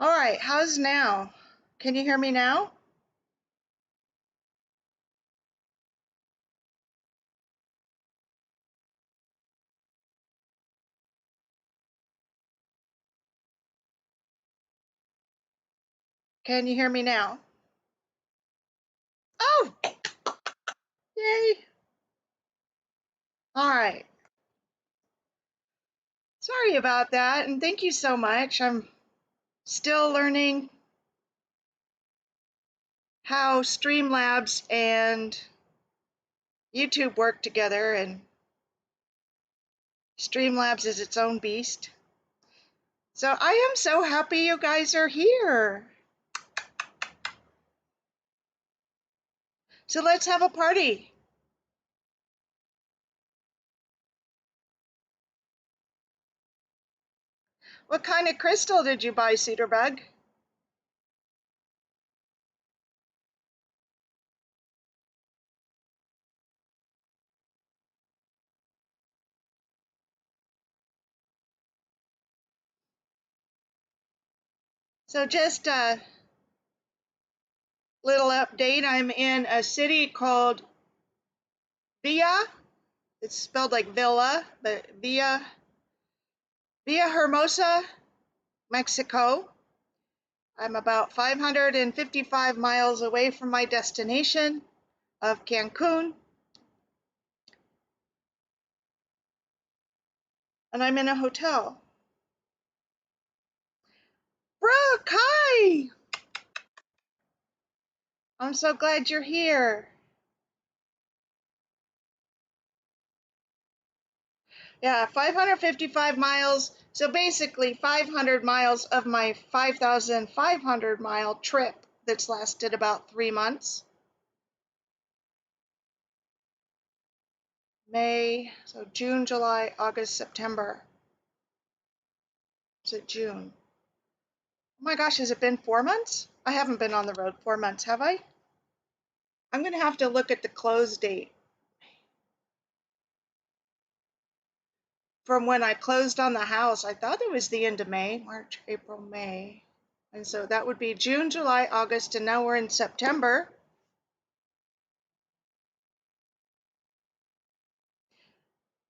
All right, how's now? Can you hear me now? Can you hear me now? Oh, yay. All right. Sorry about that, and thank you so much. I'm still learning how Streamlabs and YouTube work together, and Streamlabs is its own beast. So I am so happy you guys are here. So let's have a party. What kind of crystal did you buy, Cedarbug? So just a little update. I'm in a city called Villa. It's spelled like Villa, but Villahermosa, Mexico. I'm about 555 miles away from my destination of Cancun, and I'm in a hotel. Brooke, hi! I'm so glad you're here. Yeah, 555 miles. So basically 500 miles of my 5,500 mile trip that's lasted about 3 months. May, so June, July, August, September. Is it June? Oh my gosh, has it been 4 months? I haven't been on the road 4 months, have I? I'm going to have to look at the close date from when I closed on the house. I thought it was the end of May, March, April, May. And so that would be June, July, August, and now we're in September.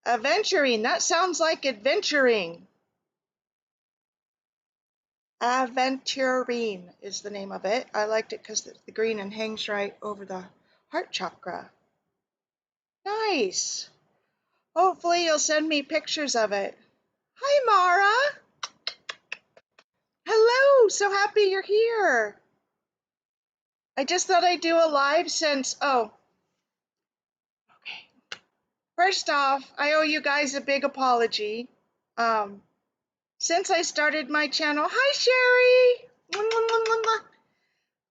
Adventuring, that sounds like adventuring. Aventurine is the name of it. I liked it because the green and hangs right over the heart chakra. Nice. Hopefully you'll send me pictures of it. Hi, Mara. Hello. So happy you're here. I just thought I'd do a live since, okay. First off, I owe you guys a big apology. Since I started my channel, hi, Sherry.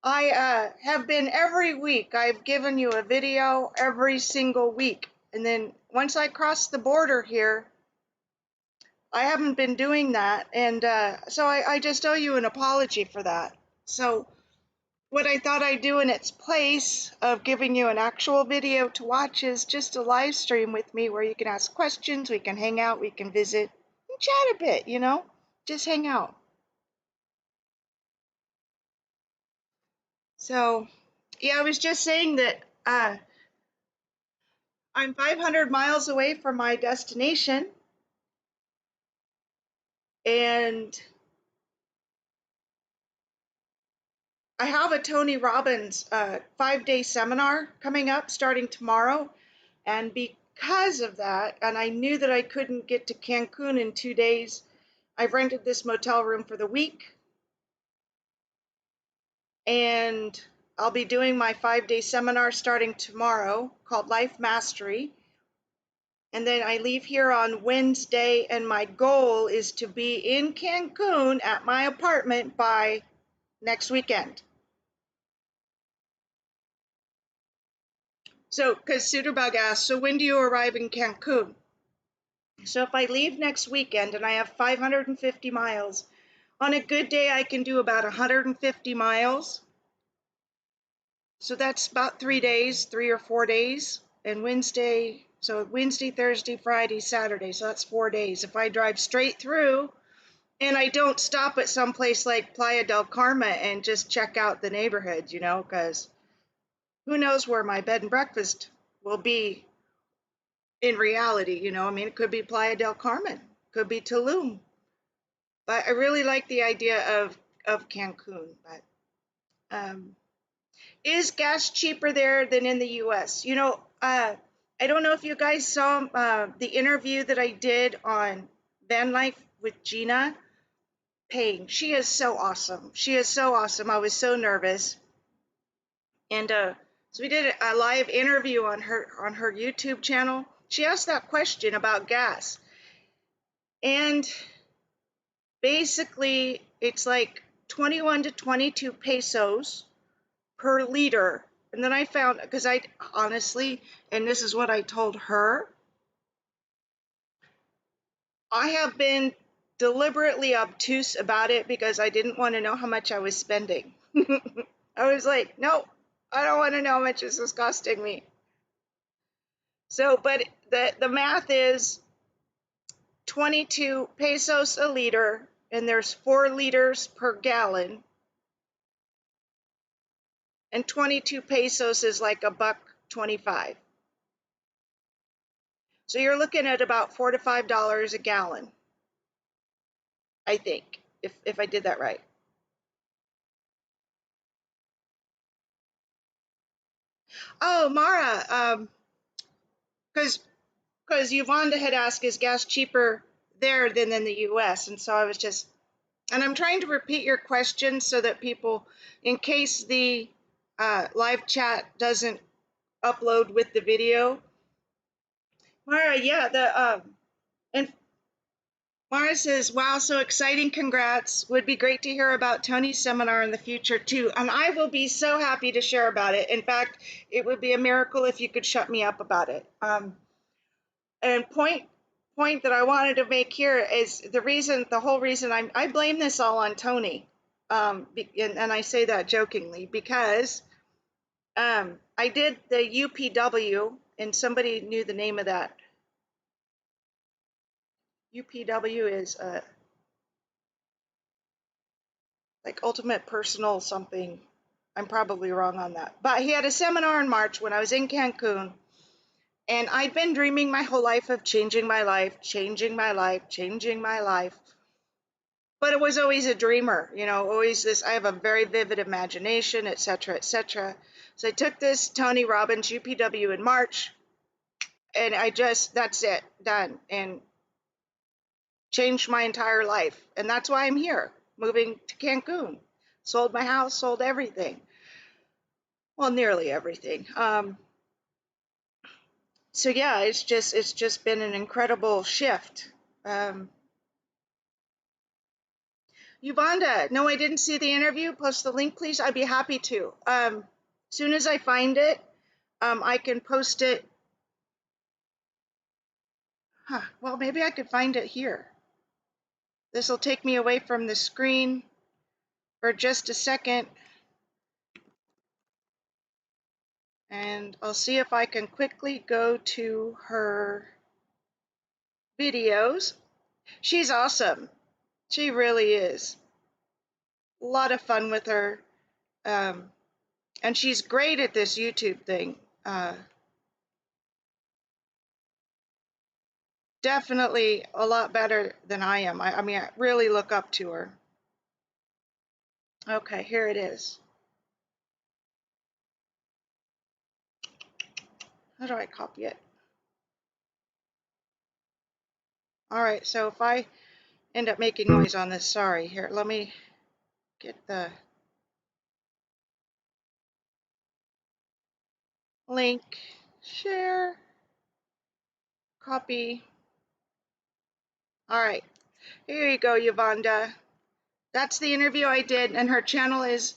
I have been every week. I've given you a video every single week. And then once I crossed the border here, I haven't been doing that. And so I just owe you an apology for that. So what I thought I'd do in its place of giving you an actual video to watch is just a live stream with me where you can ask questions, we can hang out, we can visit, and chat a bit, you know? Just hang out. So, yeah, I was just saying that I'm 500 miles away from my destination, and I have a Tony Robbins 5-day seminar coming up starting tomorrow. And because of that, and I knew that I couldn't get to Cancun in 2 days, I've rented this motel room for the week. And I'll be doing my 5-day seminar starting tomorrow called Life Mastery. And then I leave here on Wednesday, and my goal is to be in Cancun at my apartment by next weekend. So, because Suderbug asked, so when do you arrive in Cancun? So if I leave next weekend and I have 550 miles, on a good day I can do about 150 miles. So that's about 3 days, 3 or 4 days. And Wednesday, Thursday, Friday, Saturday. So that's 4 days. If I drive straight through And I don't stop at some place like Playa del Carmen and just check out the neighborhood, because who knows where my bed and breakfast will be in reality, I mean, it could be Playa del Carmen, could be Tulum, but I really like the idea of Cancun. But is gas cheaper there than in the U.S.? I don't know if you guys saw the interview that I did on van life with Gina Payne. She is so awesome. She is so awesome. I was so nervous, and so we did a live interview on her YouTube channel. She asked that question about gas, and basically it's like 21 to 22 pesos per liter. And then I found, because I honestly, and this is what I told her, I have been deliberately obtuse about it because I didn't want to know how much I was spending. I was like, no, I don't want to know how much this is costing me. So, but the math is 22 pesos a liter, and there's 4 liters per gallon, and 22 pesos is like $1.25. So you're looking at about $4 to $5 a gallon, I think, if I did that right. Oh, Mara, because Yvonne had asked, is gas cheaper there than in the U.S.? And so I was just, and I'm trying to repeat your question so that people, in case the live chat doesn't upload with the video. Mara, yeah, and Mara says, wow, so exciting, congrats. Would be great to hear about Tony's seminar in the future too. And I will be so happy to share about it. In fact, it would be a miracle if you could shut me up about it. And point that I wanted to make here is the whole reason I blame this all on Tony. And I say that jokingly because I did the UPW, and somebody knew the name of that. UPW is like ultimate personal something. I'm probably wrong on that. But he had a seminar in March when I was in Cancun, and I'd been dreaming my whole life of changing my life, changing my life, changing my life. But it was always a dreamer, always this, I have a very vivid imagination, etc., etc. So I took this Tony Robbins UPW in March, and that's it, done, and changed my entire life. And that's why I'm here, moving to Cancun. Sold my house, sold everything. Well, nearly everything. So yeah, it's just been an incredible shift. Yuvonda, no, I didn't see the interview. Post the link, please. I'd be happy to. Soon as I find it, I can post it. Well, maybe I could find it here. This will take me away from the screen for just a second. And I'll see if I can quickly go to her videos. She's awesome. She really is. A lot of fun with her. And she's great at this YouTube thing. Definitely a lot better than I am. I mean, I really look up to her. Okay, here it is. How do I copy it? All right, so if I end up making noise on this, sorry. Here, let me get the link, share, copy. All right, here you go, Yvonda. That's the interview I did, and her channel is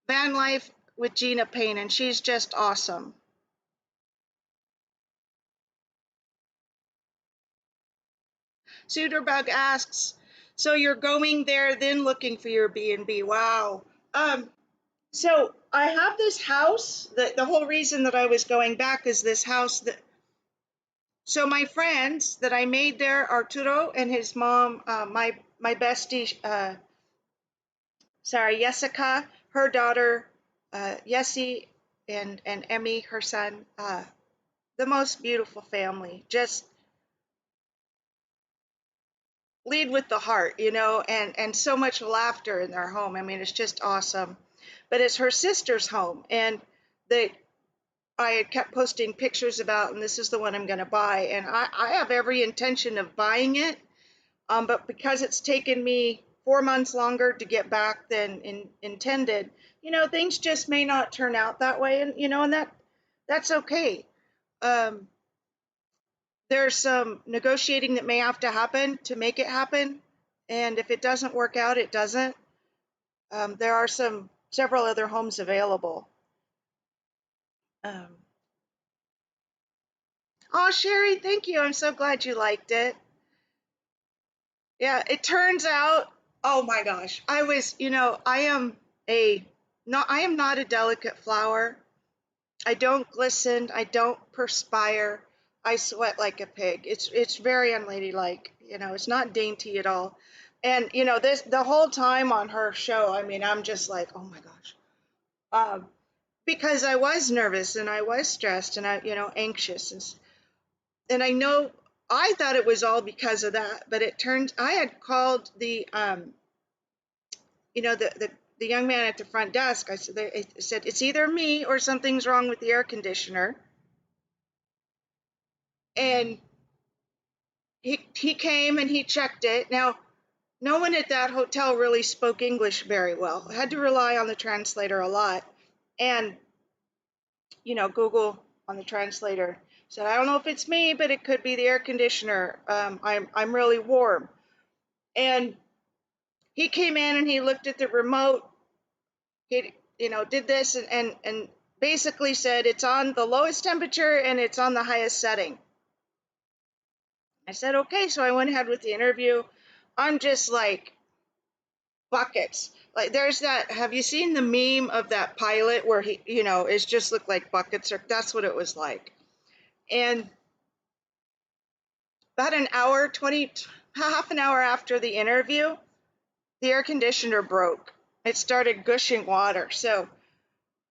Van Life with Gina Payne, and she's just awesome. Suderbug asks, so you're going there, then looking for your B&B. Wow. So I have this house. The whole reason that I was going back is this house. So my friends that I made there, Arturo and his mom, my my bestie, Jessica, her daughter, Yessie, and Emmy, her son, the most beautiful family. Just lead with the heart, and so much laughter in their home. I mean, it's just awesome. But it's her sister's home, and they I had kept posting pictures about, and this is the one I'm going to buy. And I have every intention of buying it, but because it's taken me 4 months longer to get back than intended, things just may not turn out that way, and that's okay. Um, there's some negotiating that may have to happen to make it happen, and if it doesn't work out, it doesn't. There are several other homes available. Um, oh, Sherry, thank you. I'm so glad you liked it. Yeah, it turns out, oh my gosh, I am not a delicate flower. I don't glisten, I don't perspire, I sweat like a pig. It's very unladylike, it's not dainty at all. And the whole time on her show, I mean, I'm just like, oh my gosh. Because I was nervous and I was stressed and anxious, and I thought it was all because of that, but I had called the young man at the front desk. I said, it's either me or something's wrong with the air conditioner. And he came and he checked it. Now, no one at that hotel really spoke English very well. I had to rely on the translator a lot. And, Google on the translator said, I don't know if it's me, but it could be the air conditioner. I'm really warm. And he came in and he looked at the remote. He, did this and basically said it's on the lowest temperature and it's on the highest setting. I said, okay, so I went ahead with the interview. I'm just like buckets. Like there's have you seen the meme of that pilot where he, it's just looked like buckets, or that's what it was like. And about half an hour after the interview, the air conditioner broke. It started gushing water. So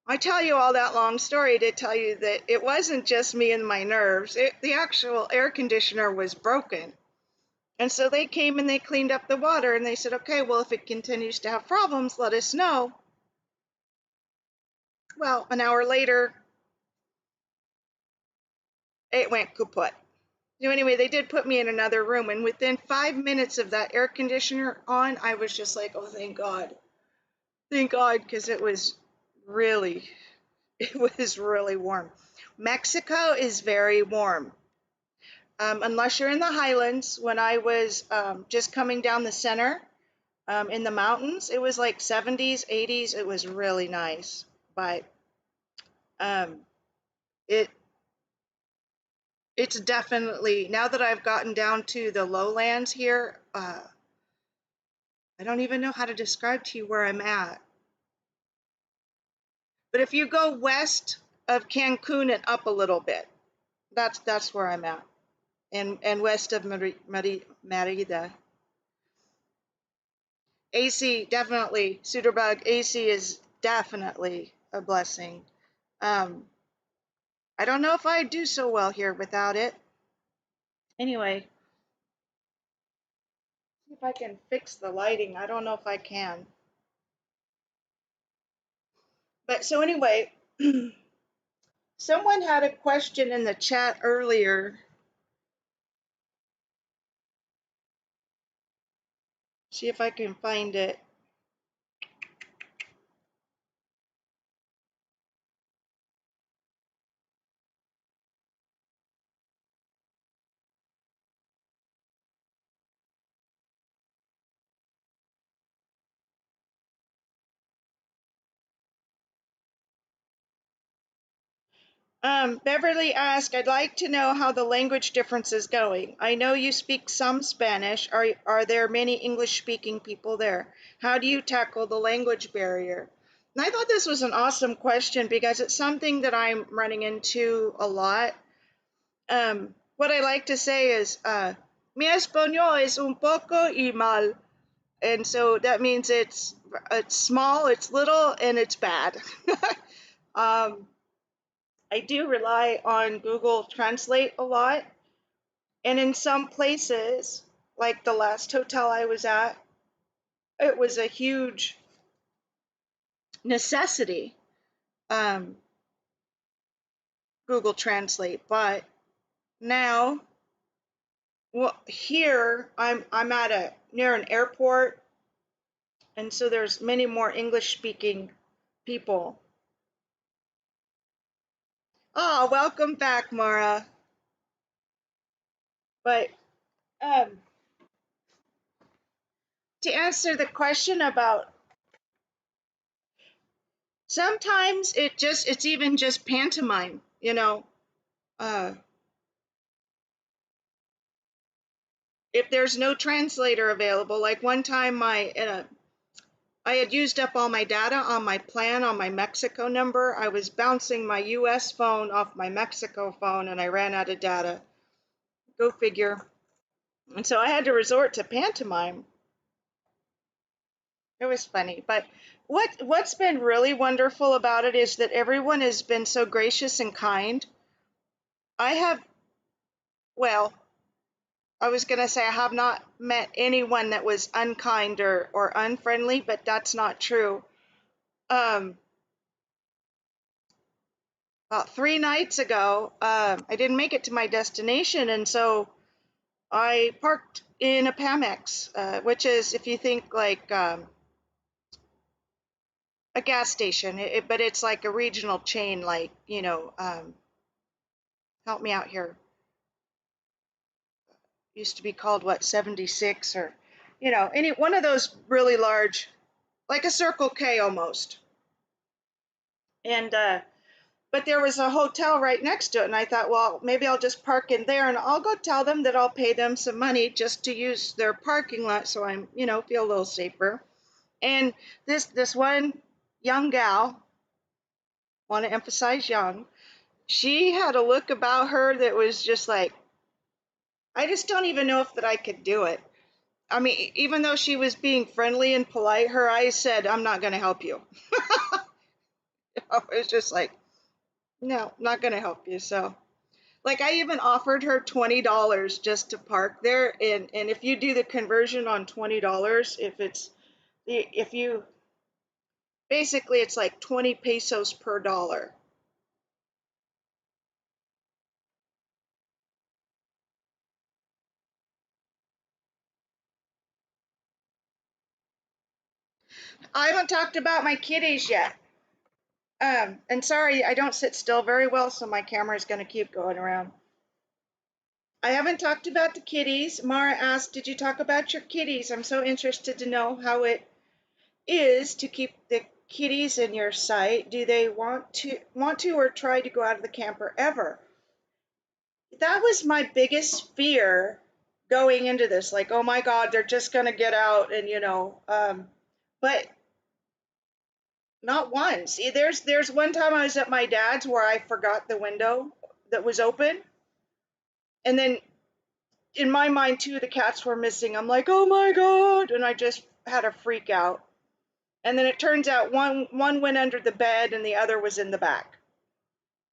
I tell you all that long story to tell you that it wasn't just me and my nerves. The actual air conditioner was broken. And so they came and they cleaned up the water and they said, okay, well, if it continues to have problems, let us know. Well, an hour later, it went kaput. So anyway, they did put me in another room, and within 5 minutes of that air conditioner on, I was just like, oh, thank God. Thank God, because it was really warm. Mexico is very warm. Unless you're in the highlands. When I was just coming down the center in the mountains, it was like 70s, 80s. It was really nice. But um, it it's definitely, now that I've gotten down to the lowlands here, I don't even know how to describe to you where I'm at. But if you go west of Cancun and up a little bit, that's where I'm at. And west of Merida. AC, definitely, Suderbug, AC is definitely a blessing. I don't know if I'd do so well here without it. Anyway, see if I can fix the lighting. I don't know if I can. But so anyway, someone had a question in the chat earlier. See if I can find it. Beverly asked, I'd like to know how the language difference is going. I know you speak some Spanish. Are there many English-speaking people there? How do you tackle the language barrier? And I thought this was an awesome question because it's something that I'm running into a lot. What I like to say is, mi español es un poco y mal. And so that means it's small, it's little, and it's bad. um, I do rely on Google Translate a lot, and in some places, like the last hotel I was at, it was a huge necessity, um, Google Translate. But now, well, here I'm at a near an airport, and so there's many more English speaking people. Oh, welcome back, Mara. But um, to answer the question about, sometimes it's even just pantomime, you know. Uh, if there's no translator available, like one time I had used up all my data on my plan on my Mexico number. I was bouncing my US phone off my Mexico phone and I ran out of data. Go figure. And so I had to resort to pantomime. It was funny. But what's been really wonderful about it is that everyone has been so gracious and kind. I have, well, I was going to say I have not met anyone that was unkind or unfriendly, but that's not true. Um, about 3 nights ago, I didn't make it to my destination, and so I parked in a Pamex, which is, if you think like a gas station, but it's like a regional chain, like, help me out here. Used to be called what, 76 or, any one of those really large, like a Circle K almost. And but there was a hotel right next to it, and I thought, well, maybe I'll just park in there, and I'll go tell them that I'll pay them some money just to use their parking lot, so I'm, feel a little safer. And this one young gal, want to emphasize young, she had a look about her that was just like, I just don't even know if that I could do it. I mean, even though she was being friendly and polite, her eyes said, I'm not going to help you. I was just like, no, not going to help you. So, like, I even offered her $20 just to park there. And if you do the conversion on $20, if you, basically, it's like 20 pesos per dollar. I haven't talked about my kitties yet. And sorry, I don't sit still very well, so my camera is going to keep going around. I haven't talked about the kitties. Mara asked, did you talk about your kitties? I'm so interested to know how it is to keep the kitties in your sight. Do they want to or try to go out of the camper ever? That was my biggest fear going into this. Like, oh my God, they're just going to get out and, but not once. There's one time I was at my dad's where I forgot the window that was open. And then in my mind too, the cats were missing. I'm like, oh my God. And I just had a freak out. And then it turns out one went under the bed and the other was in the back.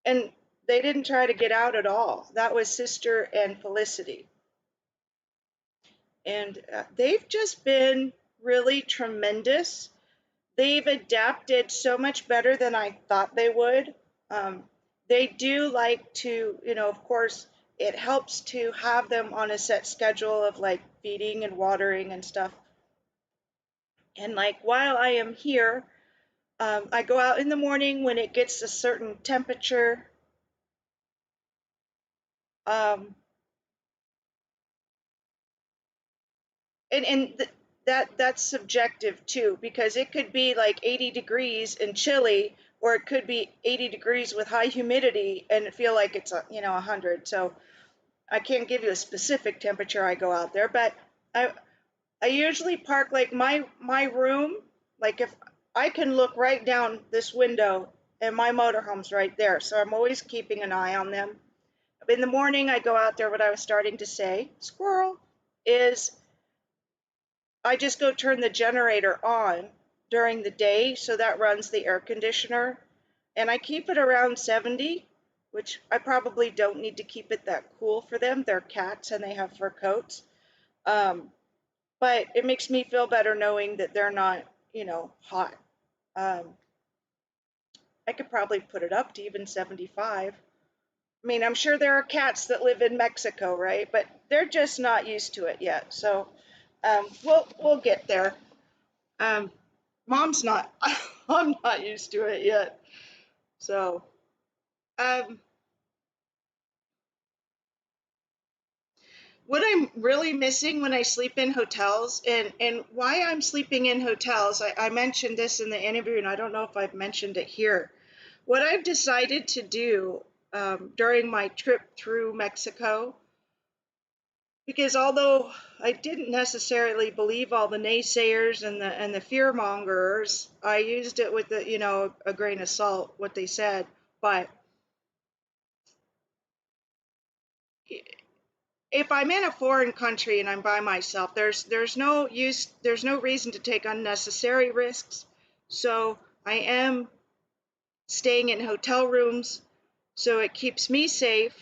And they didn't try to get out at all. That was Sister and Felicity. And they've just been really tremendous. They've adapted so much better than I thought they would. Um, they do like to, of course, it helps to have them on a set schedule of like feeding and watering and stuff. And like while I am here, I go out in the morning when it gets a certain temperature. Um, and that's subjective too, because it could be like 80 degrees and chilly, or it could be 80 degrees with high humidity and feel like it's 100. So I can't give you a specific temperature I go out there, but I I usually park like my room, like if I can look right down this window and my motorhome's right there. So I'm always keeping an eye on them. In the morning I go out there, what I was starting to say, squirrel, is I just go turn the generator on during the day, so that runs the air conditioner, and I keep it around 70, which I probably don't need to keep it that cool for them. They're cats and they have fur coats. Um, but it makes me feel better knowing that they're not, hot. Um, I could probably put it up to even 75. I mean, I'm sure there are cats that live in Mexico, right? But they're just not used to it yet. So we'll get there. Um, Mom's not. I'm not used to it yet. So um, what I'm really missing when I sleep in hotels, and why I'm sleeping in hotels, I mentioned this in the interview, and I don't know if I've mentioned it here. What I've decided to do during my trip through Mexico, because although I didn't necessarily believe all the naysayers and the fear mongers, I used it with a grain of salt what they said. But if I'm in a foreign country and I'm by myself, there's no reason to take unnecessary risks. So I am staying in hotel rooms, so it keeps me safe.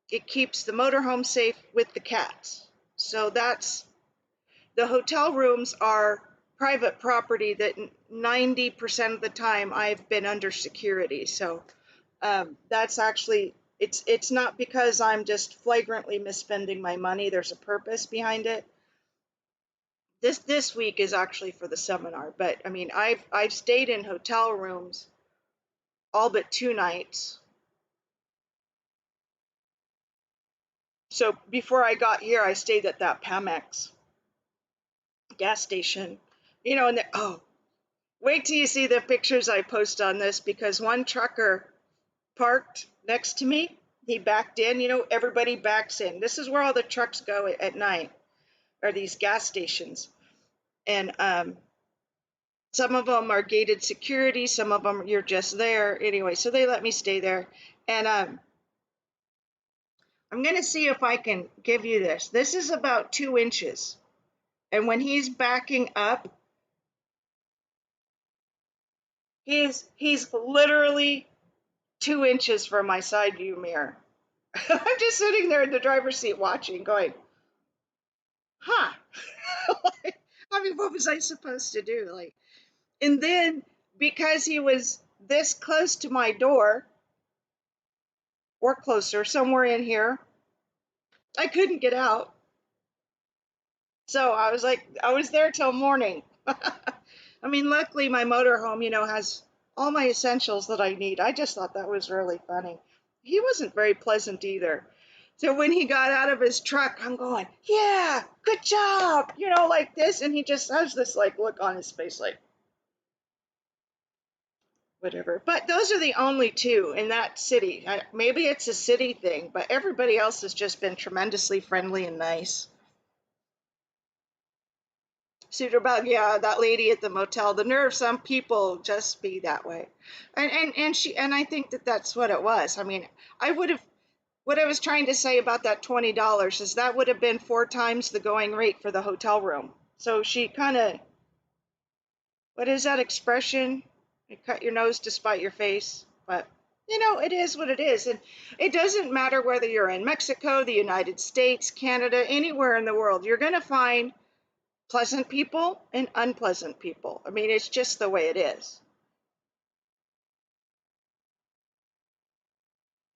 It keeps the motorhome safe with the cats. So that's the hotel rooms are private property that 90% of the time I've been under security. So that's actually it's not because I'm just flagrantly misspending my money. There's a purpose behind it. This week is actually for the seminar, but I mean I've stayed in hotel rooms all but 2 nights. So before I got here, I stayed at that Pamex gas station, and wait till you see the pictures I post on this, because one trucker parked next to me. He backed in. Everybody backs in. This is where all the trucks go at night, are these gas stations. And some of them are gated security. Some of them you're just there. Anyway, so they let me stay there. And I'm going to see if I can give you this. This is about 2 inches. And when he's backing up, he's literally 2 inches from my side view mirror. I'm just sitting there in the driver's seat watching, going, huh. I mean, what was I supposed to do? And then because he was this close to my door, or closer, somewhere in here, I couldn't get out. So I was there till morning. I mean, luckily my motorhome, has all my essentials that I need. I just thought that was really funny. He wasn't very pleasant either. So when he got out of his truck, I'm going, yeah, good job, like this. And he just has this look on his face, like, whatever. But those are the only two in that city. Maybe it's a city thing, but everybody else has just been tremendously friendly and nice. Suiterbug, yeah, that lady at the motel. The nerve, some people just be that way, and I think that that's what it was. I mean, I would have. What I was trying to say about that $20 is that would have been 4 times the going rate for the hotel room. So she kind of, what is that expression? You cut your nose to spite your face. But, it is what it is. And it doesn't matter whether you're in Mexico, the United States, Canada, anywhere in the world. You're going to find pleasant people and unpleasant people. I mean, it's just the way it is.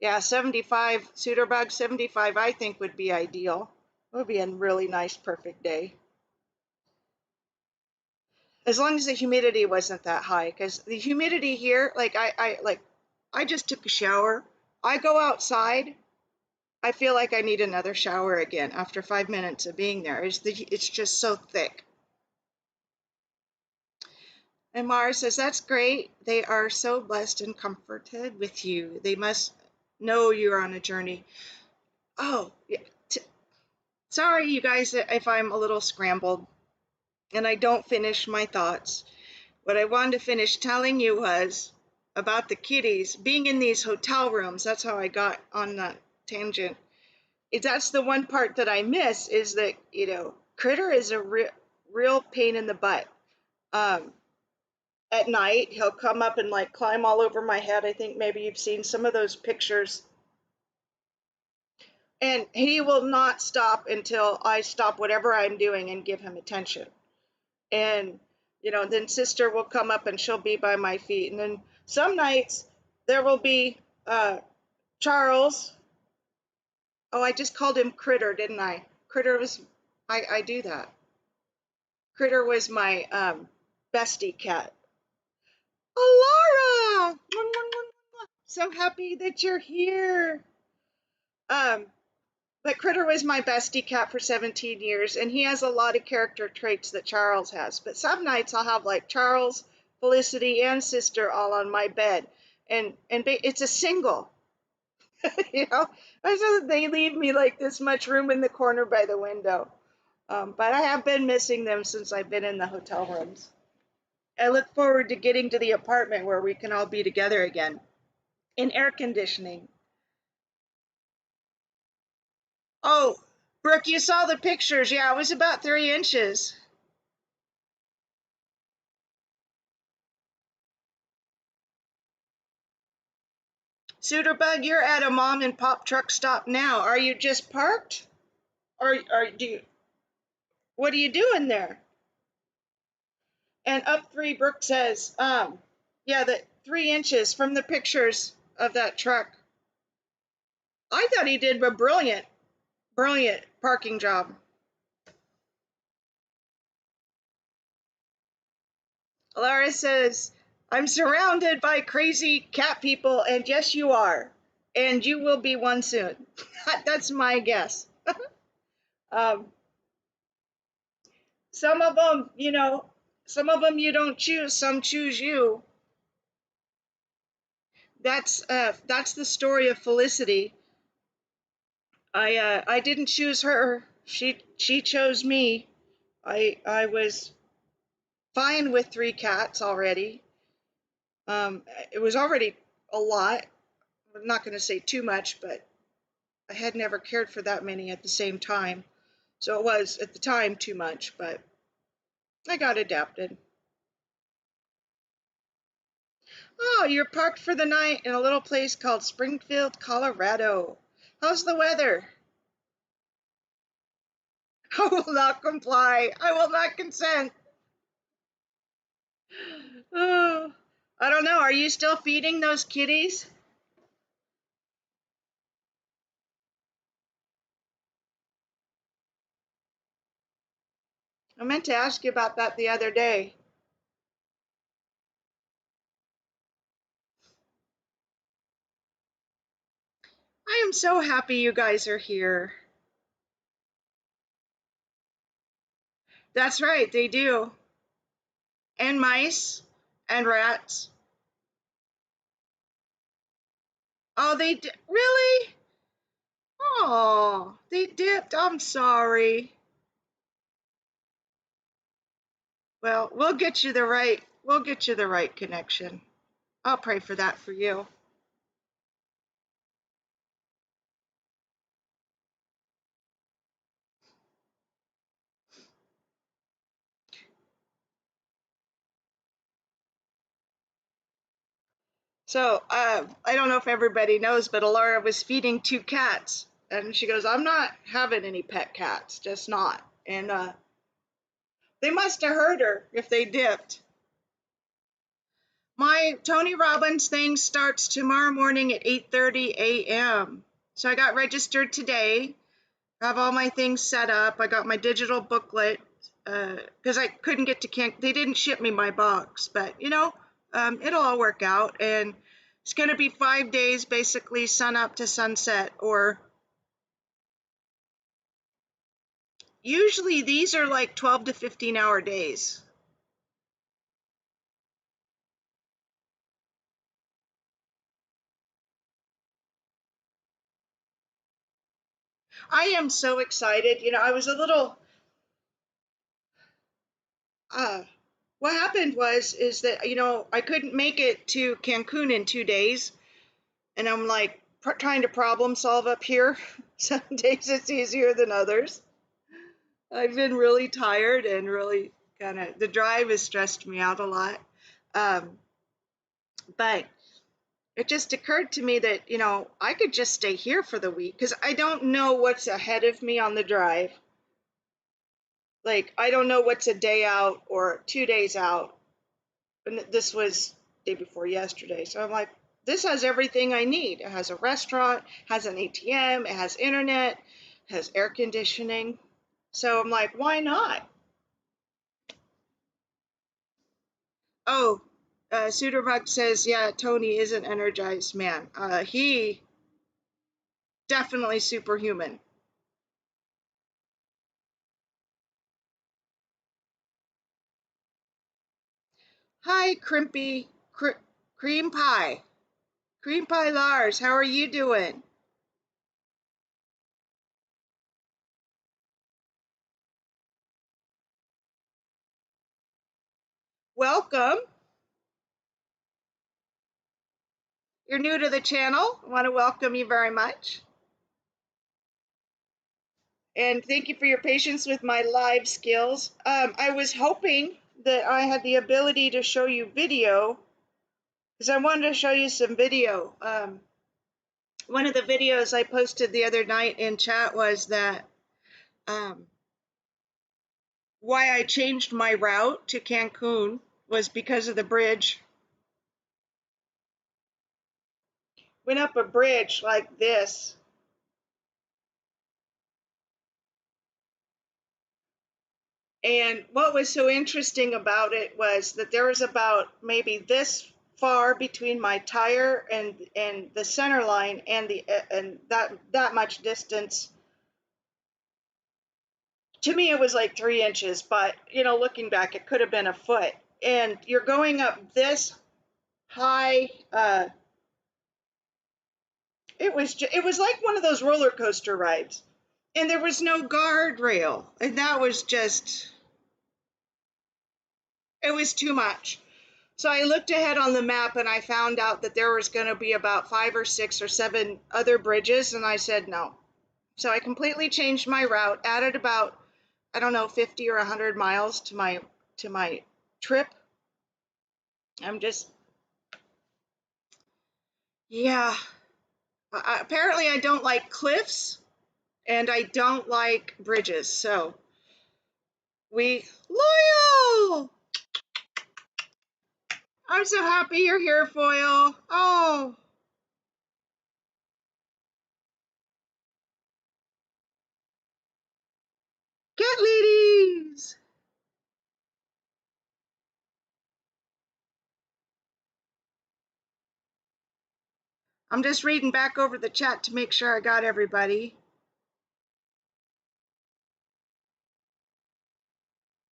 Yeah, 75, Suiterbug 75, I think would be ideal. It would be a really nice, perfect day. As long as the humidity wasn't that high, because the humidity here, I just took a shower. I go outside, I feel like I need another shower again after 5 minutes of being there. It's just so thick. And Mara says, that's great. They are so blessed and comforted with you. They must know you're on a journey. Oh, yeah. Sorry, you guys, if I'm a little scrambled and I don't finish my thoughts. What I wanted to finish telling you was about the kitties being in these hotel rooms. That's how I got on that tangent. That's the one part that I miss, is that, Critter is real pain in the butt. Um, at night, he'll come up and like climb all over my head. I think maybe you've seen some of those pictures. And he will not stop until I stop whatever I'm doing and give him attention. And, then sister will come up and she'll be by my feet. And then some nights there will be Charles. Oh, I just called him Critter, didn't I? Critter was, I do that. Critter was my bestie cat. Oh, Laura! So happy that you're here. Um, but Critter was my bestie cat for 17 years, and he has a lot of character traits that Charles has. But some nights I'll have like Charles, Felicity, and sister all on my bed, and it's a single, So they leave me like this much room in the corner by the window. But I have been missing them since I've been in the hotel rooms. I look forward to getting to the apartment where we can all be together again in air conditioning. Oh, Brooke, you saw the pictures. Yeah, it was about 3 inches. Suiterbug, you're at a mom and pop truck stop now. Are you just parked? Or what are you doing there? And up three, Brooke says, yeah, the 3 inches from the pictures of that truck. I thought he did a brilliant, brilliant parking job. Laura says, I'm surrounded by crazy cat people, and yes, you are. And you will be one soon. That's my guess. um, some of them, you don't choose, some choose you. That's the story of Felicity. I didn't choose her. She chose me. I was fine with 3 cats already. It was already a lot. I'm not going to say too much, but I had never cared for that many at the same time. So it was at the time too much, but I got adapted. Oh, you're parked for the night in a little place called Springfield, Colorado. How's the weather? I will not comply. I will not consent. Oh, I don't know. Are you still feeding those kitties? I meant to ask you about that the other day. I am so happy you guys are here. That's right, they do. And mice and rats. Oh, really? Oh, they dipped. I'm sorry. Well, we'll get you the right connection. I'll pray for that for you. So, I don't know if everybody knows, but Alara was feeding 2 cats, and she goes, "I'm not having any pet cats, just not." And they must have heard her if they dipped. My Tony Robbins thing starts tomorrow morning at 8:30 a.m. So I got registered today. I have all my things set up. I got my digital booklet because I couldn't get to Cancun. They didn't ship me my box, but it'll all work out. And it's going to be 5 days, basically sun up to sunset. Or usually these are like 12 to 15-hour days. I am so excited. I was a little. Uh, what happened is that I couldn't make it to Cancun in 2 days, and I'm like trying to problem solve up here. Some days it's easier than others. I've been really tired and really kind of, the drive has stressed me out a lot. Um, but it just occurred to me that, I could just stay here for the week because I don't know what's ahead of me on the drive. Like, I don't know what's a day out or 2 days out. And this was day before yesterday. So I'm like, this has everything I need. It has a restaurant, has an ATM, it has internet, has air conditioning. So I'm like, why not? Oh, Sudermug says, yeah, Tony is an energized man. He definitely superhuman. Hi, Cream Pie. Cream Pie Lars, how are you doing? Welcome. You're new to the channel. I want to welcome you very much. And thank you for your patience with my live skills. I was hoping that I had the ability to show you video because I wanted to show you some video. One of the videos I posted the other night in chat was that um, why I changed my route to Cancun was because of the bridge. Went up a bridge like this. And what was so interesting about it was that there was about maybe this far between my tire and the center line and that much distance. To me, it was like 3 inches, but looking back, it could have been a foot. And you're going up this high. It was like one of those roller coaster rides, and there was no guardrail, and that was just it was too much. So I looked ahead on the map and I found out that there was going to be about 5 or 6 or 7 other bridges, and I said no. So I completely changed my route, added about, I don't know, 50 or 100 miles to my trip. I'm just, yeah. Apparently I don't like cliffs and I don't like bridges. So we loyal. I'm so happy you're here, Foil. Oh, get ladies. I'm just reading back over the chat to make sure I got everybody.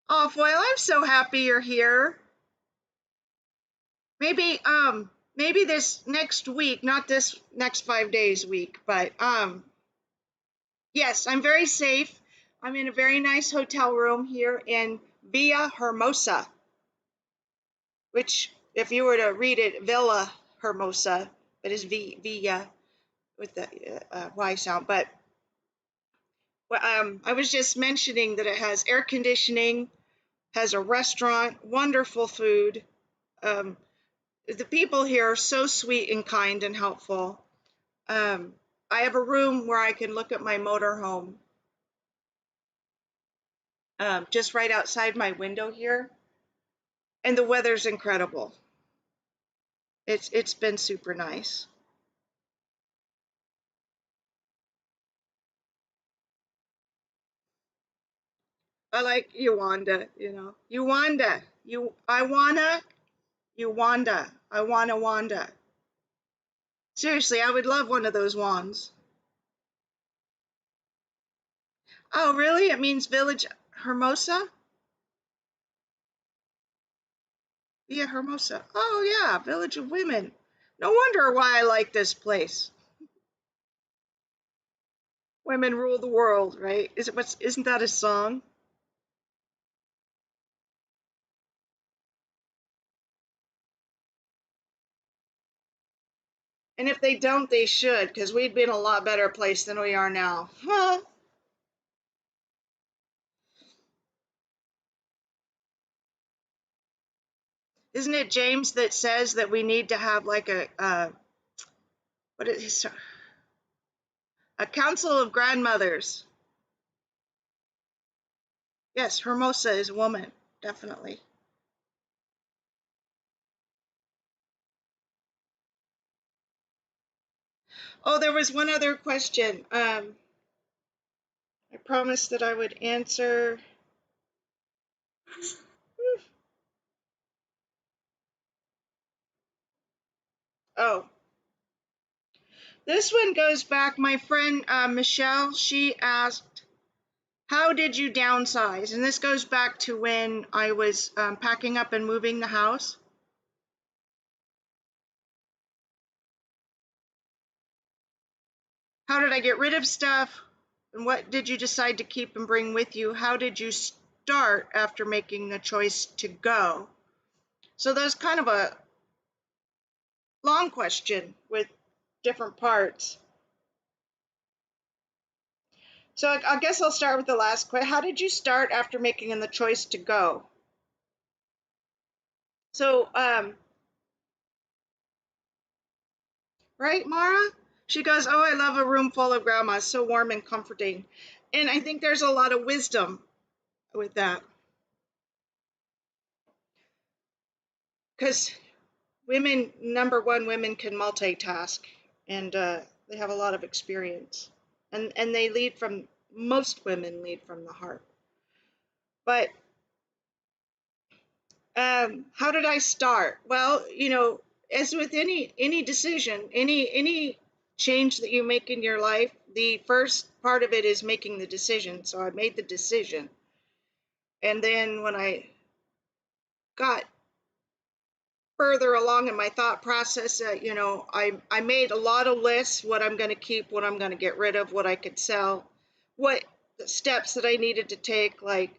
Oh, Foil, I'm so happy you're here. Maybe this next week, not this next 5 days week, but yes, I'm very safe. I'm in a very nice hotel room here in Villahermosa, which, if you were to read it, Villa Hermosa, but it's Villa with the Y sound. But I was just mentioning that it has air conditioning, has a restaurant, wonderful food. Um, the people here are so sweet and kind and helpful. Um, I have a room where I can look at my motorhome, just right outside my window here, and the weather's incredible. It's been super nice. I like Uwanda, Uwanda, Uwanda, I wanna Wanda. Seriously, I would love one of those wands. Oh, really? It means village Hermosa? Yeah, Hermosa. Oh, yeah, village of women. No wonder why I like this place. Women rule the world, right? Isn't that a song? And if they don't, they should, because we'd be in a lot better place than we are now. Huh? isn't it James that says that we need to have like what is a council of grandmothers? Yes, Hermosa is a woman, definitely. Oh, there was one other question. I promised that I would answer. Oh, this one goes back. My friend Michelle, she asked, how did you downsize? And this goes back to when I was packing up and moving the house. How did I get rid of stuff? And what did you decide to keep and bring with you? How did you start after making the choice to go? So there's kind of a long question with different parts. So I guess I'll start with the last question. How did you start after making the choice to go? So, right, Mara? She goes, oh, I love a room full of grandmas, so warm and comforting. And I think there's a lot of wisdom with that. Because women, number one, women can multitask, and they have a lot of experience. And they lead from, most women lead from the heart. But how did I start? Well, as with any decision, any change that you make in your life, the first part of it is making the decision. So I made the decision, and then when I got further along in my thought process, I made a lot of lists: what I'm going to keep, what I'm going to get rid of, what I could sell, what the steps that I needed to take. Like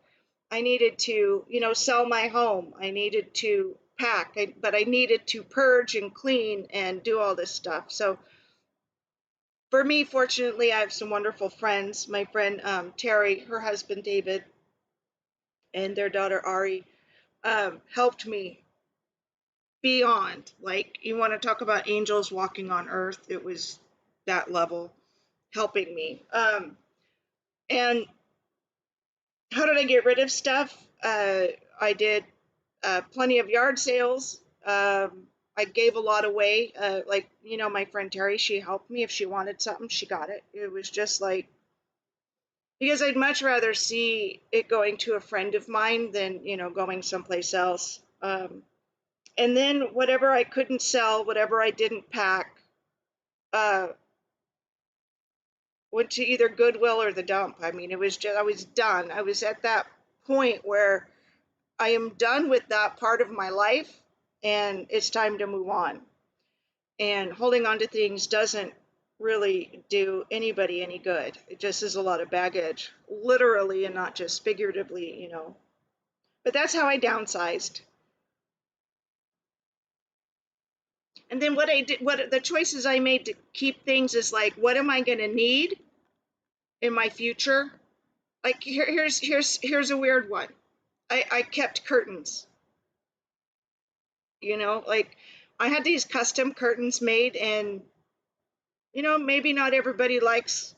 I needed to, sell my home. I needed to pack, but I needed to purge and clean and do all this stuff. So for me, fortunately, I have some wonderful friends. My friend Terry, her husband David, and their daughter Ari helped me beyond. Like, you want to talk about angels walking on earth, it was that level helping me. And how did I get rid of stuff? I did plenty of yard sales. I gave a lot away. Like, my friend Terry, she helped me. If she wanted something, she got it. It was just like, because I'd much rather see it going to a friend of mine than, going someplace else. And then whatever I couldn't sell, whatever I didn't pack, uh, went to either Goodwill or the dump. I mean, it was just, I was done. I was at that point where I am done with that part of my life and it's time to move on. And holding on to things doesn't really do anybody any good. It just is a lot of baggage, literally and not just figuratively. But that's how I downsized. And then what I did, what the choices I made to keep things is like, what am I going to need in my future? Like here's a weird one. I kept curtains. Like I had these custom curtains made, and maybe not everybody likes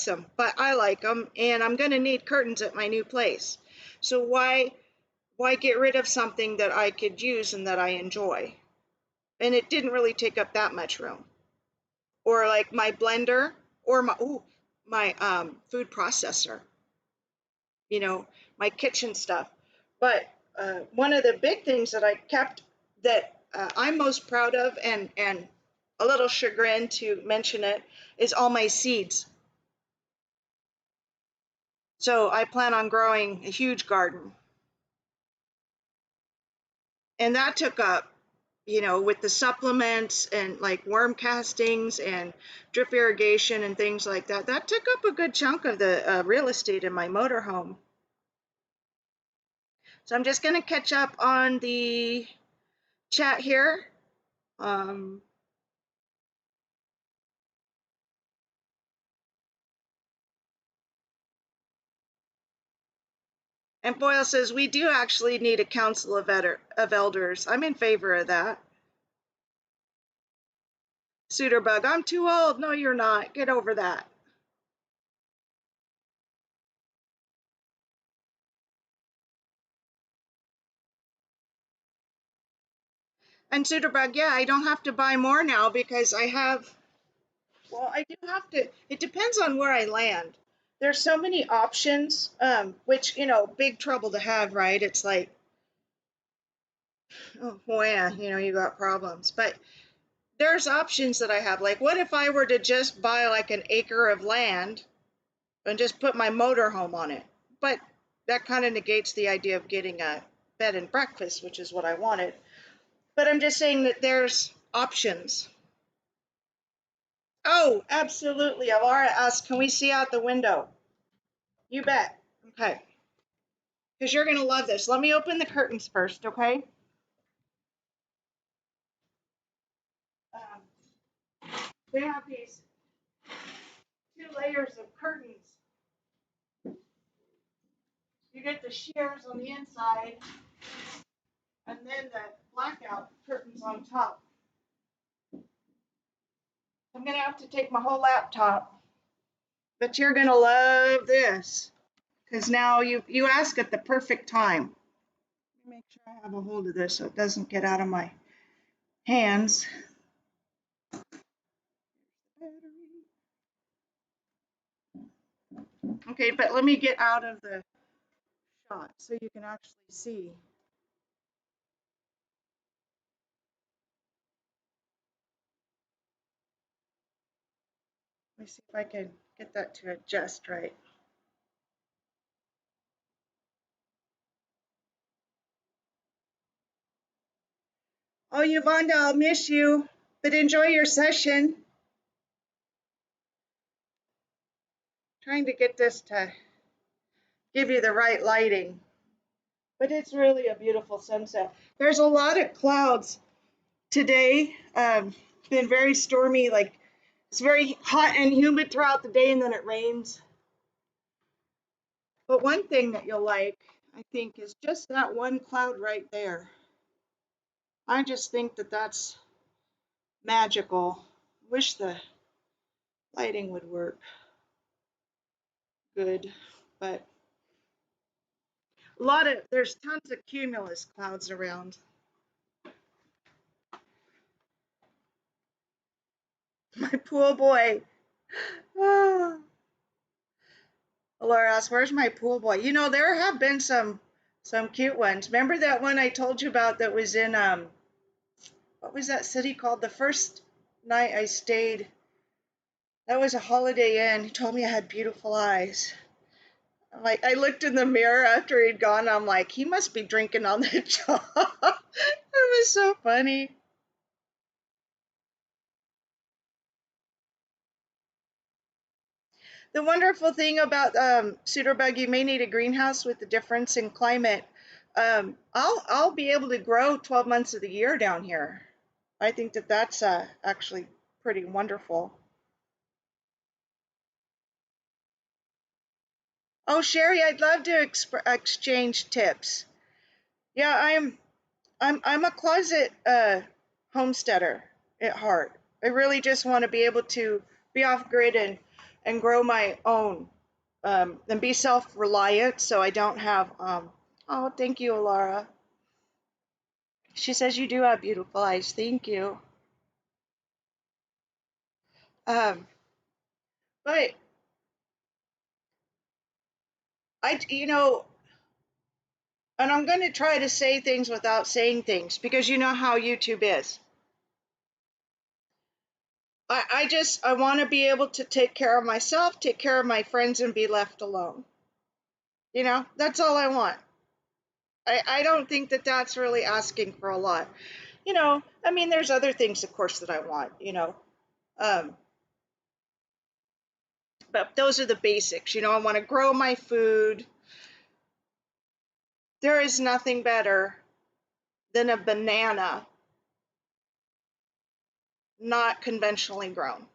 them, but I like them, and I'm going to need curtains at my new place. So why get rid of something that I could use and that I enjoy? And it didn't really take up that much room. Or like my blender, or my food processor, my kitchen stuff. But one of the big things that I kept that I'm most proud of, and a little chagrin to mention it, is all my seeds. So I plan on growing a huge garden. And that took up, with the supplements and like worm castings and drip irrigation and things like that, that took up a good chunk of the real estate in my motorhome. So I'm just going to catch up on the chat here. Um, And Boyle says, we do actually need a council of elders. I'm in favor of that. Suiterbug, I'm too old. No, you're not. Get over that. And Suiterbug, yeah, I don't have to buy more now because I have, well, I do have to, it depends on where I land. There's so many options, which, big trouble to have, right? It's like, oh, yeah, you got problems. But there's options that I have. Like, what if I were to just buy like an acre of land and just put my motorhome on it? But that kind of negates the idea of getting a bed and breakfast, which is what I wanted. But I'm just saying that there's options. Oh, absolutely. Alara asked, can we see out the window? You bet. Okay. Because you're going to love this. Let me open the curtains first, okay? They have these 2 layers of curtains. You get the shears on the inside, and then the blackout curtains on top. I'm going to have to take my whole laptop, but you're going to love this because now you ask at the perfect time. Let me make sure I have a hold of this so it doesn't get out of my hands. Okay, but let me get out of the shot so you can actually see. Let me see if I can get that to adjust right. Oh, Yvonne, I'll miss you, but enjoy your session. Trying to get this to give you the right lighting, but it's really a beautiful sunset. There's a lot of clouds today. It's been very stormy, like it's very hot and humid throughout the day, and then it rains. But one thing that you'll like, I think, is just that one cloud right there. I just think that that's magical. Wish the lighting would work good, but there's tons of cumulus clouds around. My pool boy. Oh. Laura asks, where's my pool boy? There have been some cute ones. Remember that one I told you about that was in what was that city called? The first night I stayed, that was a Holiday Inn. He told me I had beautiful eyes. I looked in the mirror after he'd gone. I'm like, he must be drinking on the job. It was so funny. The wonderful thing about Suiterbug, you may need a greenhouse with the difference in climate. I'll be able to grow 12 months of the year down here. I think that that's actually pretty wonderful. Oh, Sherry, I'd love to exchange tips. Yeah, I'm a closet homesteader at heart. I really just want to be able to be off grid and grow my own and be self-reliant so I don't have oh, thank you, Alara. She says you do have beautiful eyes. Thank you. Um, but and I'm going to try to say things without saying things because you know how YouTube is. I want to be able to take care of myself, take care of my friends, and be left alone. That's all I want. I don't think that that's really asking for a lot. I mean, there's other things, of course, that I want, um, but those are the basics. I want to grow my food. There is nothing better than a banana not conventionally grown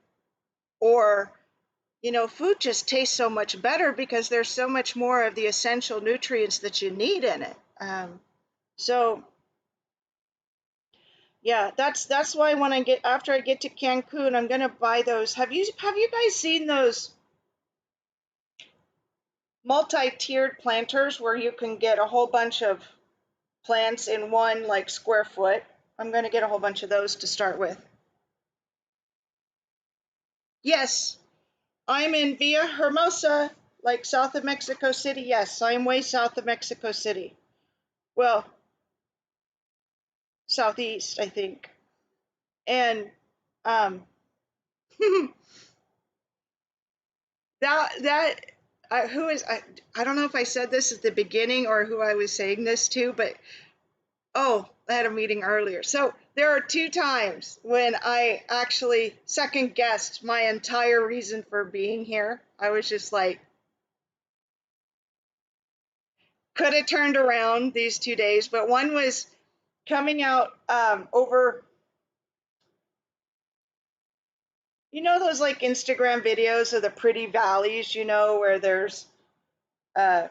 or, food just tastes so much better because there's so much more of the essential nutrients that you need in it. So yeah, that's why when after I get to Cancun, I'm gonna buy those. Have you guys seen those multi-tiered planters where you can get a whole bunch of plants in one like square foot? I'm gonna get a whole bunch of those to start with. Yes, I'm in Villahermosa, like south of Mexico City. Yes, I'm way south of Mexico City. Well, southeast, I think. And um, that who is I don't know if I said this at the beginning or who I was saying this to, but oh, I had a meeting earlier. So there are two times when I actually second guessed my entire reason for being here. I was just like, could have turned around these 2 days, but one was coming out over, those like Instagram videos of the pretty valleys, where there's uh,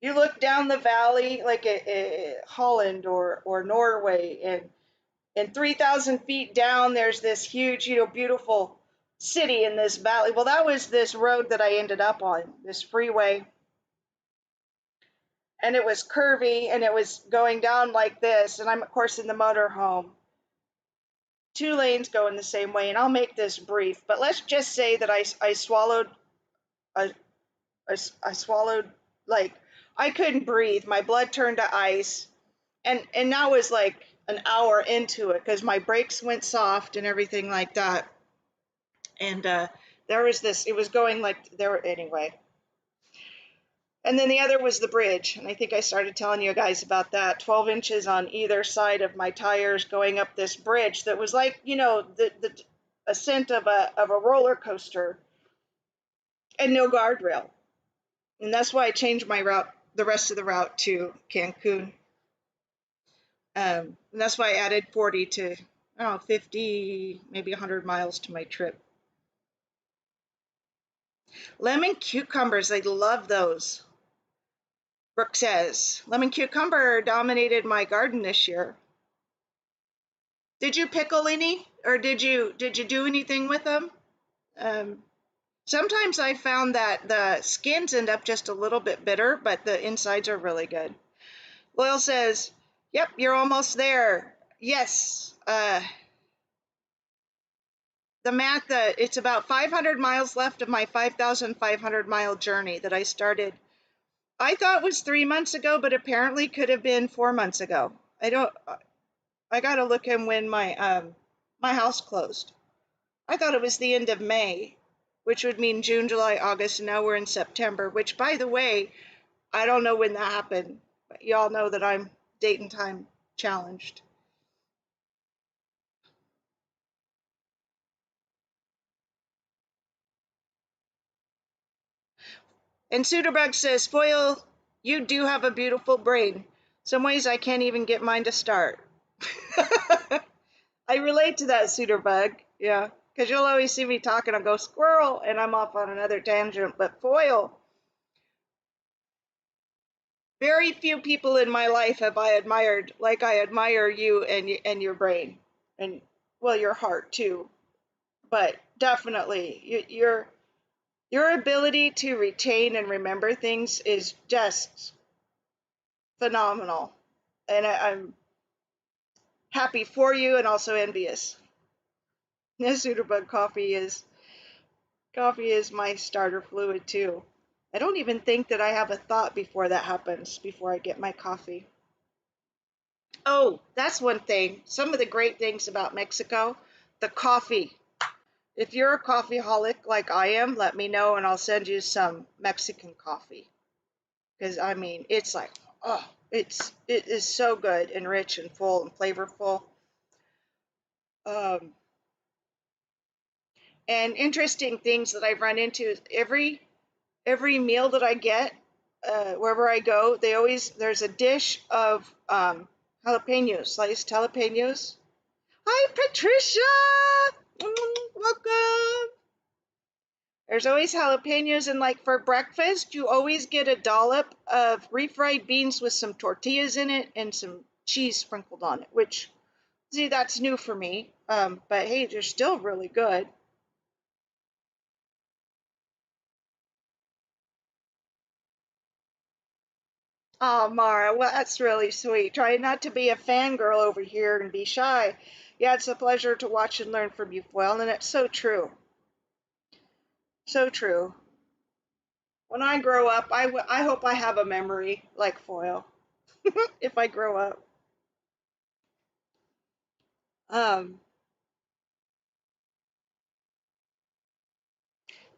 you look down the valley like Holland or Norway, and 3,000 feet down there's this huge, beautiful city in this valley. Well, that was this road that I ended up on, this freeway, and it was curvy and it was going down like this, and I'm of course in the motorhome. Two lanes going the same way, and I'll make this brief, but let's just say that I swallowed a, I swallowed, like, I couldn't breathe. My blood turned to ice, and that was like an hour into it because my brakes went soft and everything like that. And there was this. It was going like there anyway. And then the other was the bridge, and I think I started telling you guys about that. 12 inches on either side of my tires going up this bridge that was like, the ascent of a roller coaster, and no guardrail. And that's why I changed my route, the rest of the route to Cancun. And that's why I added 40 to, I don't know, 50, maybe 100 miles to my trip. Lemon cucumbers, I love those. Brooke says, lemon cucumber dominated my garden this year. Did you pickle any, or did you do anything with them? Um, Sometimes I found that the skins end up just a little bit bitter, but the insides are really good. Loyal says, yep, you're almost there. Yes. The math, it's about 500 miles left of my 5,500 mile journey that I started. I thought was 3 months ago, but apparently could have been 4 months ago. I got to look in when my house closed. I thought it was the end of May, which would mean June, July, August, and now we're in September, which, by the way, I don't know when that happened. But y'all know that I'm date and time challenged. And Suderbug says, Foil, you do have a beautiful brain. Some ways I can't even get mine to start. I relate to that, Suderbug. Yeah, because you'll always see me talking, I'll go squirrel, and I'm off on another tangent. But Foil, very few people in my life have I admired like I admire you and your brain, and well, your heart too. But definitely, your ability to retain and remember things is just phenomenal, and I'm happy for you and also envious. Yes, Suderbug, coffee is my starter fluid too. I don't even think that I have a thought before that happens, before I get my coffee. Oh, that's one thing. Some of the great things about Mexico, the coffee. If you're a coffeeholic like I am, let me know and I'll send you some Mexican coffee. Because I mean, it's like, oh, it is so good and rich and full and flavorful. Um, and interesting things that I've run into is every meal that I get, wherever I go, there's a dish of jalapenos, sliced jalapenos. Hi, Patricia. Welcome. There's always jalapenos, and like for breakfast, you always get a dollop of refried beans with some tortillas in it and some cheese sprinkled on it, which, see, that's new for me. But hey, they're still really good. Oh, Mara, well, that's really sweet. Try not to be a fangirl over here and be shy. Yeah, it's a pleasure to watch and learn from you, Foyle, and it's so true. So true. When I grow up, I hope I have a memory like Foyle if I grow up. Um,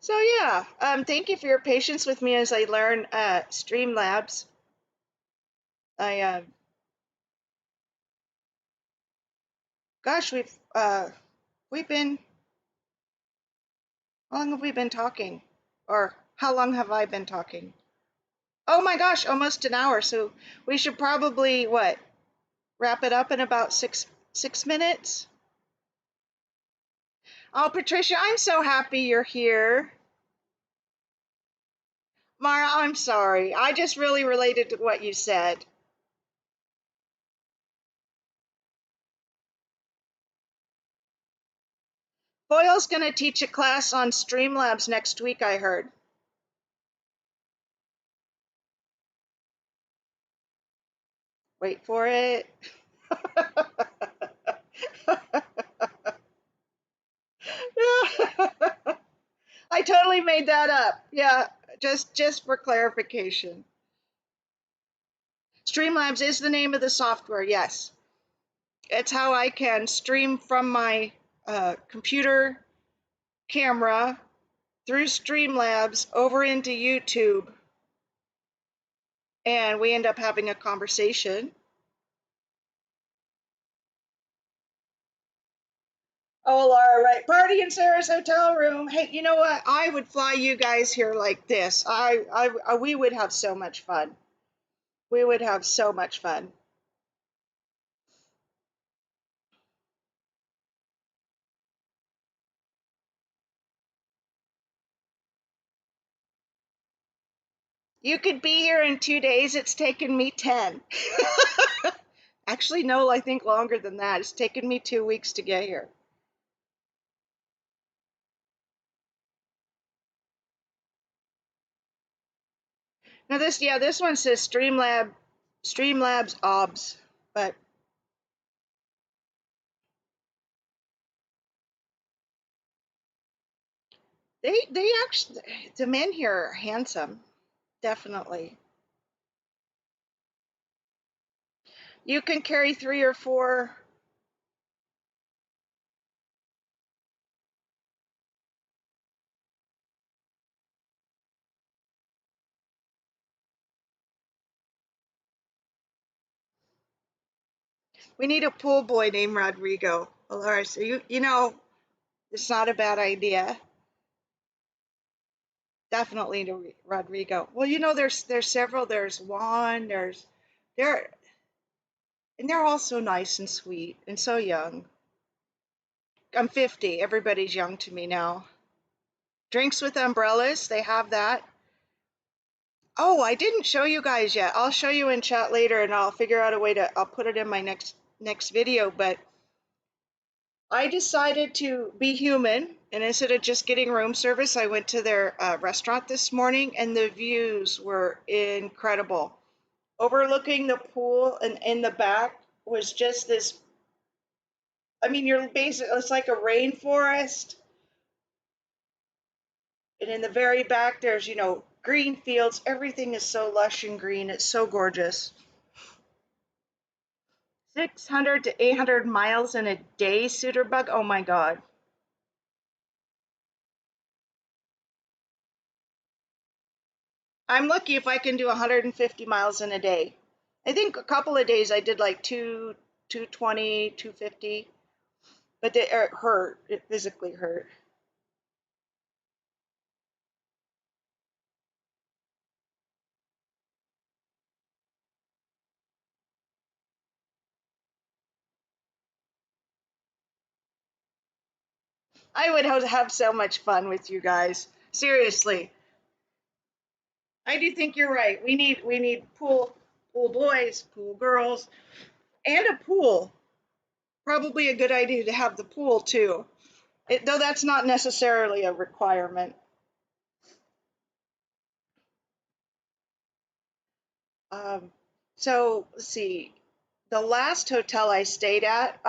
so yeah, thank you for your patience with me as I learn Streamlabs. I gosh, we've been how long have we been talking, or how long have I been talking? Oh my gosh, almost an hour. So we should probably what, wrap it up in about six minutes. Oh, Patricia, I'm so happy you're here. Mara, I'm sorry. I just really related to what you said. Boyle's going to teach a class on Streamlabs next week, I heard. Wait for it. I totally made that up. Yeah, just for clarification. Streamlabs is the name of the software, yes. It's how I can stream from my computer camera through Streamlabs over into YouTube, and we end up having a conversation. Oh, Laura, right. Party in Sarah's hotel room. Hey, you know what? I would fly you guys here like this. We would have so much fun. We would have so much fun. You could be here in 2 days. It's taken me 10. Actually, no, I think longer than that. It's taken me 2 weeks to get here. Now this one says Streamlabs OBS, but they actually, the men here are handsome, definitely. You can carry 3 or 4. We need a pool boy named Rodrigo. Well, all right, so you know, it's not a bad idea. Definitely to Rodrigo. Well, you know, there's several. There's Juan. They're and they're all so nice and sweet and so young. I'm 50. Everybody's young to me now. Drinks with umbrellas. They have that. Oh, I didn't show you guys yet. I'll show you in chat later, and I'll figure out a way to. I'll put it in my next video. But I decided to be human, and instead of just getting room service, I went to their restaurant this morning, and the views were incredible. Overlooking the pool, and in the back was just this. I mean, you're basically, it's like a rainforest, and in the very back, there's, green fields. Everything is so lush and green. It's so gorgeous. 600 to 800 miles in a day, Suiterbug. Oh my God. I'm lucky if I can do 150 miles in a day. I think a couple of days I did like 220, 250, but it hurt. It physically hurt. I would have so much fun with you guys. Seriously, I do think you're right. We need pool boys, pool girls, and a pool. Probably a good idea to have the pool too. Though that's not necessarily a requirement. Um, so let's see. The last hotel I stayed at,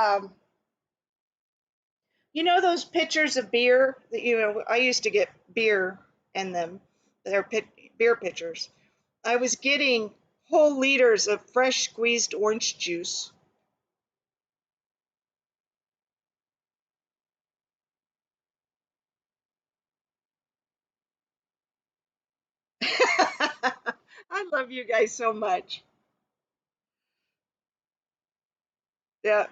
you know those pitchers of beer that I used to get beer in them. They're beer pitchers. I was getting whole liters of fresh squeezed orange juice. I love you guys so much. Yeah.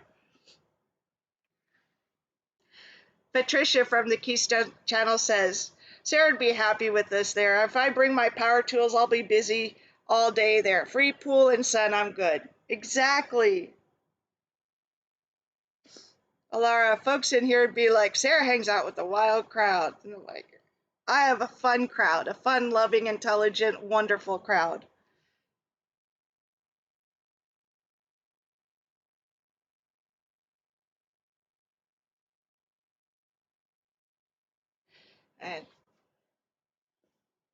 Patricia from the Keystone Channel says, Sarah'd be happy with this there. If I bring my power tools, I'll be busy all day there. Free pool and sun, I'm good. Exactly. Alara, folks in here would be like, Sarah hangs out with a wild crowd. And I'm like, I have a fun crowd, a fun, loving, intelligent, wonderful crowd. And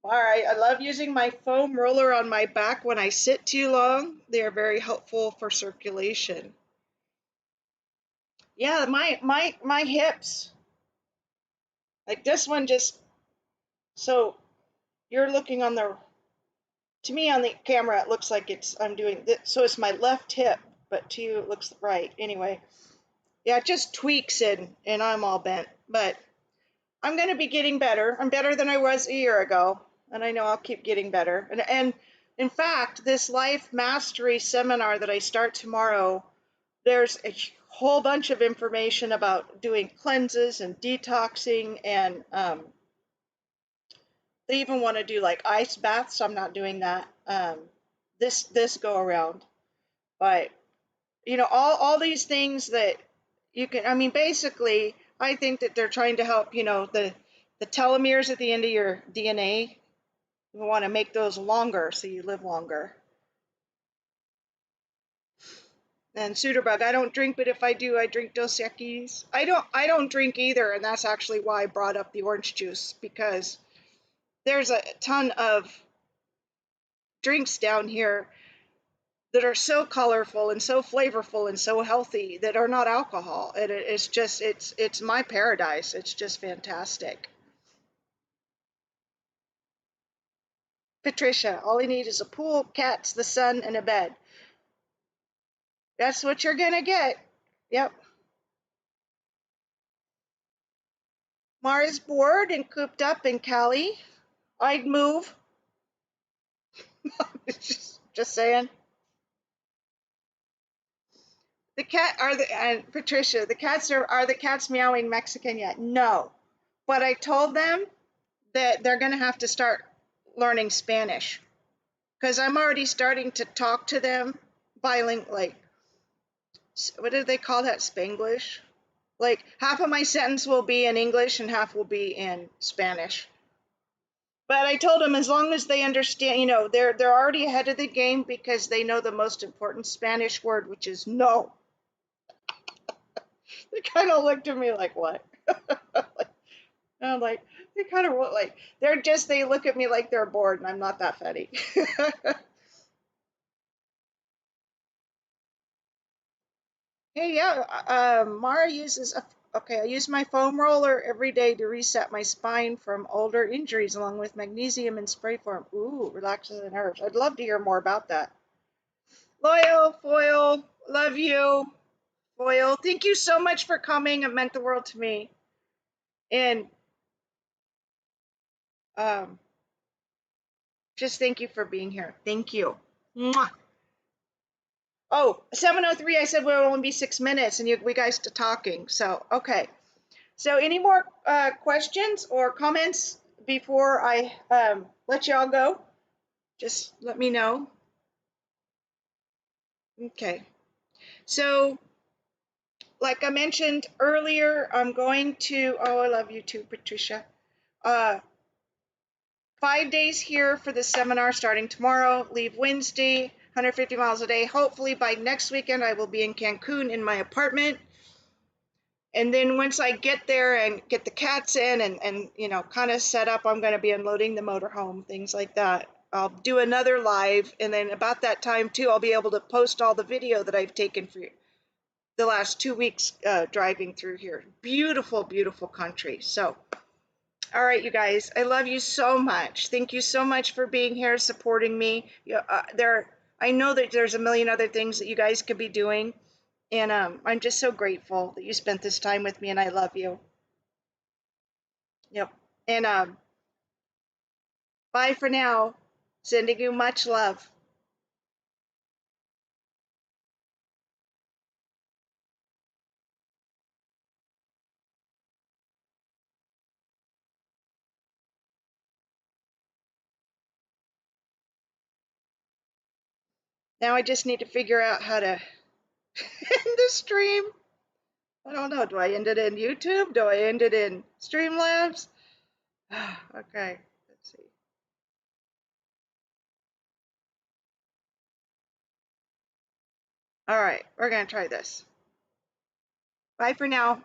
all right, I love using my foam roller on my back when I sit too long. They are very helpful for circulation. Yeah, my hips, like this one just so you're looking on the to me on the camera it looks like I'm doing this, so it's my left hip, but to you it looks right. Anyway, yeah, it just tweaks and I'm all bent, but I'm going to be getting better. I'm better than I was a year ago, and I know I'll keep getting better. And in fact, this life mastery seminar that I start tomorrow, there's a whole bunch of information about doing cleanses and detoxing, and they even want to do like ice baths. I'm not doing that this go around, but all these things that you can. I mean, basically, I think that they're trying to help. The telomeres at the end of your DNA. You want to make those longer so you live longer. And Suderbug, I don't drink, but if I do, I drink Dos Equis. I don't drink either, and that's actually why I brought up the orange juice, because there's a ton of drinks down here that are so colorful and so flavorful and so healthy that are not alcohol. It's just it's my paradise. It's just fantastic. Patricia, all you need is a pool, cats, the sun, and a bed. That's what you're gonna get. Yep. Mara's bored and cooped up in Cali. I'd move. just saying. The cat are the and Patricia, the cats are the cats meowing Mexican yet? No. But I told them that they're gonna have to start learning Spanish. Because I'm already starting to talk to them bilingual, like what do they call that? Spanglish? Like half of my sentence will be in English and half will be in Spanish. But I told them as long as they understand, they're already ahead of the game because they know the most important Spanish word, which is no. They kind of looked at me like, what? I'm like, they kind of like, they look at me like they're bored and I'm not that funny. Hey, yeah, Mara okay, I use my foam roller every day to reset my spine from older injuries along with magnesium in spray form. Ooh, relaxes the nerves. I'd love to hear more about that. Loyal, Foil, love you. Foil, thank you so much for coming. It meant the world to me. And um, just thank you for being here. Thank you. Mwah. Oh, 7:03. I said we'll only be 6 minutes, and we guys are talking. So, okay. So, any more questions or comments before I let y'all go? Just let me know. Okay. So, like I mentioned earlier, I'm going to. Oh, I love you too, Patricia. Uh, 5 days here for the seminar starting tomorrow, leave Wednesday, 150 miles a day. Hopefully by next weekend I will be in Cancun in my apartment. And then once I get there and get the cats in and you know, kind of set up, I'm going to be unloading the motorhome, things like that. I'll do another live, and then about that time too, I'll be able to post all the video that I've taken for the last 2 weeks driving through here. Beautiful, beautiful country. So, all right, you guys, I love you so much. Thank you so much for being here, supporting me. I know that there's a million other things that you guys could be doing. And I'm just so grateful that you spent this time with me, and I love you. Yep. And bye for now. Sending you much love. Now I just need to figure out how to end the stream. I don't know. Do I end it in YouTube? Do I end it in Streamlabs? Okay. Let's see. All right. We're going to try this. Bye for now.